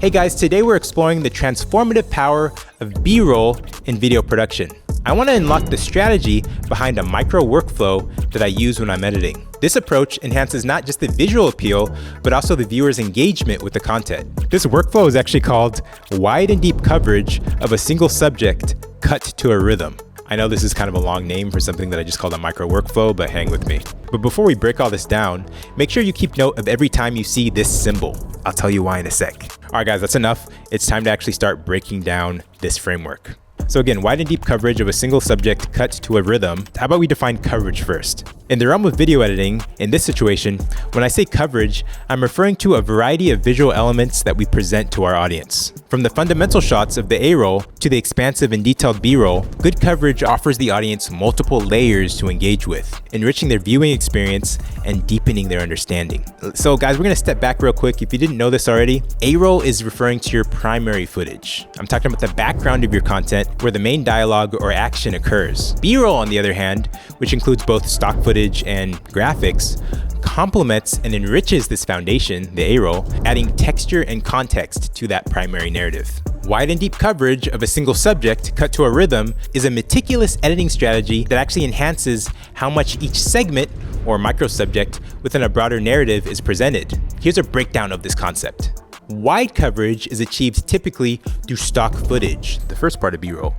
Hey guys, today we're exploring the transformative power of B-roll in video production. I want to unlock the strategy behind a micro workflow that I use when I'm editing. This approach enhances not just the visual appeal, but also the viewer's engagement with the content. This workflow is actually called wide and deep coverage of a single subject cut to a rhythm. I know this is kind of a long name for something that I just called a micro workflow, but hang with me. But before we break all this down, make sure you keep note of every time you see this symbol. I'll tell you why in a sec. All right guys, that's enough. It's time to actually start breaking down this framework. So again, wide and deep coverage of a single subject cut to a rhythm. How about we define coverage first? In the realm of video editing, in this situation, when I say coverage, I'm referring to a variety of visual elements that we present to our audience. From the fundamental shots of the A-roll to the expansive and detailed B-roll, good coverage offers the audience multiple layers to engage with, enriching their viewing experience and deepening their understanding. So guys, we're gonna step back real quick. If you didn't know this already, A-roll is referring to your primary footage. I'm talking about the background of your content where the main dialogue or action occurs. B-roll, on the other hand, which includes both stock footage and graphics, complements and enriches this foundation, the A-roll, adding texture and context to that primary narrative. Wide and deep coverage of a single subject cut to a rhythm is a meticulous editing strategy that actually enhances how much each segment or micro subject within a broader narrative is presented. Here's a breakdown of this concept. Wide coverage is achieved typically through stock footage, the first part of B-roll,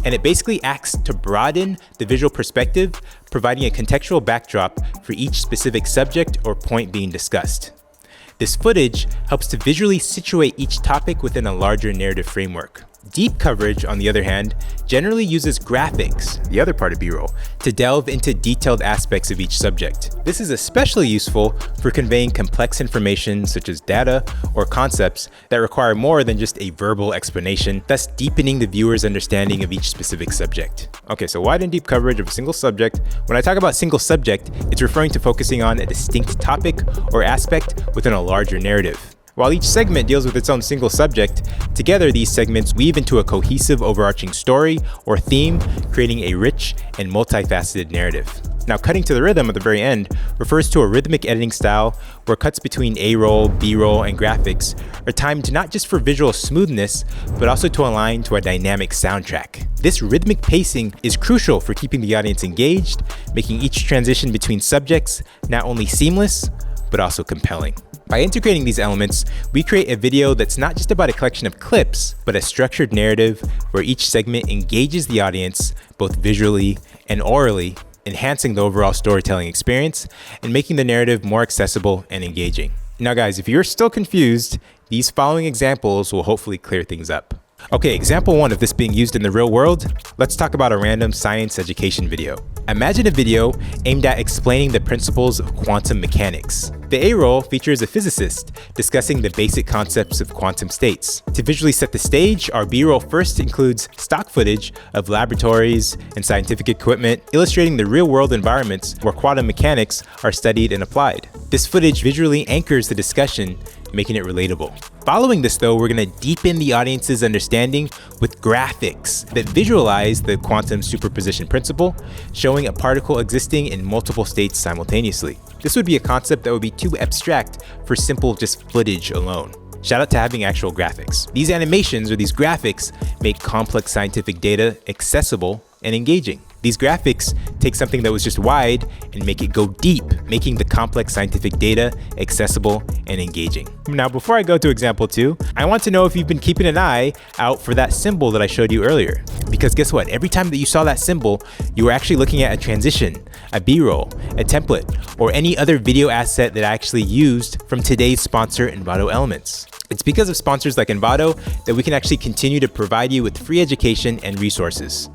and it basically acts to broaden the visual perspective, providing a contextual backdrop for each specific subject or point being discussed. This footage helps to visually situate each topic within a larger narrative framework. Deep coverage, on the other hand, generally uses graphics, the other part of B-roll, to delve into detailed aspects of each subject. This is especially useful for conveying complex information such as data or concepts that require more than just a verbal explanation, thus deepening the viewer's understanding of each specific subject. Okay, so wide and deep coverage of a single subject. When I talk about single subject, it's referring to focusing on a distinct topic or aspect within a larger narrative. While each segment deals with its own single subject, together these segments weave into a cohesive overarching story or theme, creating a rich and multifaceted narrative. Now, cutting to the rhythm at the very end refers to a rhythmic editing style where cuts between A-roll, B-roll, and graphics are timed not just for visual smoothness, but also to align to a dynamic soundtrack. This rhythmic pacing is crucial for keeping the audience engaged, making each transition between subjects not only seamless, but also compelling. By integrating these elements, we create a video that's not just about a collection of clips, but a structured narrative where each segment engages the audience both visually and orally, enhancing the overall storytelling experience and making the narrative more accessible and engaging. Now guys, if you're still confused, these following examples will hopefully clear things up. Okay, example one of this being used in the real world, let's talk about a random science education video. Imagine a video aimed at explaining the principles of quantum mechanics. The A-roll features a physicist discussing the basic concepts of quantum states. To visually set the stage, our B-roll first includes stock footage of laboratories and scientific equipment, illustrating the real-world environments where quantum mechanics are studied and applied. This footage visually anchors the discussion, making it relatable. Following this though, we're gonna deepen the audience's understanding with graphics that visualize the quantum superposition principle, showing a particle existing in multiple states simultaneously. This would be a concept that would be too abstract for simple just footage alone. Shout out to having actual graphics. These animations or these graphics make complex scientific data accessible and engaging. These graphics take something that was just wide and make it go deep, making the complex scientific data accessible and engaging. Now, before I go to example 2, I want to know if you've been keeping an eye out for that symbol that I showed you earlier. Because guess what? Every time that you saw that symbol, you were actually looking at a transition, a B-roll, a template, or any other video asset that I actually used from today's sponsor, Envato Elements. It's because of sponsors like Envato that we can actually continue to provide you with free education and resources.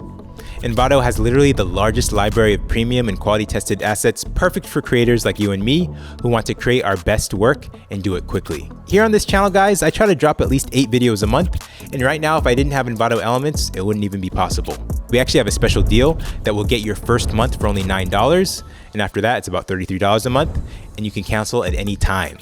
Envato has literally the largest library of premium and quality tested assets, perfect for creators like you and me who want to create our best work and do it quickly. Here on this channel, guys, I try to drop at least 8 videos a month, and right now if I didn't have Envato Elements, it wouldn't even be possible. We actually have a special deal that will get your first month for only $9, and after that it's about $33 a month, and you can cancel at any time.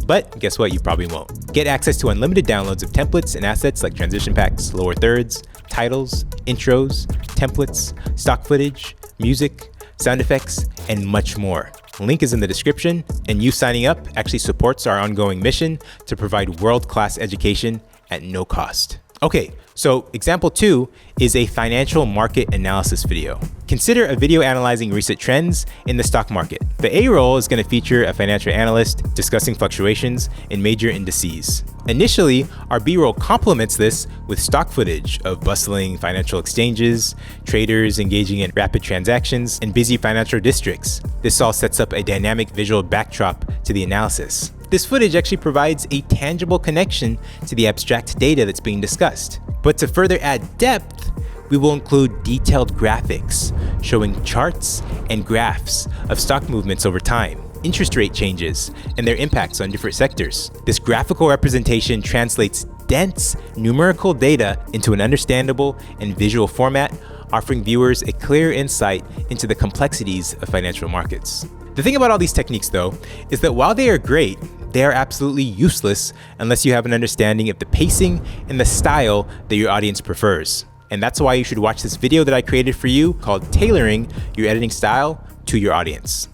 But guess what? You probably won't. Get access to unlimited downloads of templates and assets like transition packs, lower thirds, titles, intros, templates, stock footage, music, sound effects, and much more. Link is in the description, and you signing up actually supports our ongoing mission to provide world-class education at no cost. Okay, so example 2 is a financial market analysis video. Consider a video analyzing recent trends in the stock market. The A roll is going to feature a financial analyst discussing fluctuations in major indices. Initially, our B roll complements this with stock footage of bustling financial exchanges, traders engaging in rapid transactions, and busy financial districts. This all sets up a dynamic visual backdrop to the analysis. This footage actually provides a tangible connection to the abstract data that's being discussed. But to further add depth, we will include detailed graphics showing charts and graphs of stock movements over time, interest rate changes, and their impacts on different sectors. This graphical representation translates dense numerical data into an understandable and visual format, offering viewers a clear insight into the complexities of financial markets. The thing about all these techniques, though, is that while they are great, they are absolutely useless unless you have an understanding of the pacing and the style that your audience prefers. And that's why you should watch this video that I created for you called Tailoring Your Editing Style to Your Audience.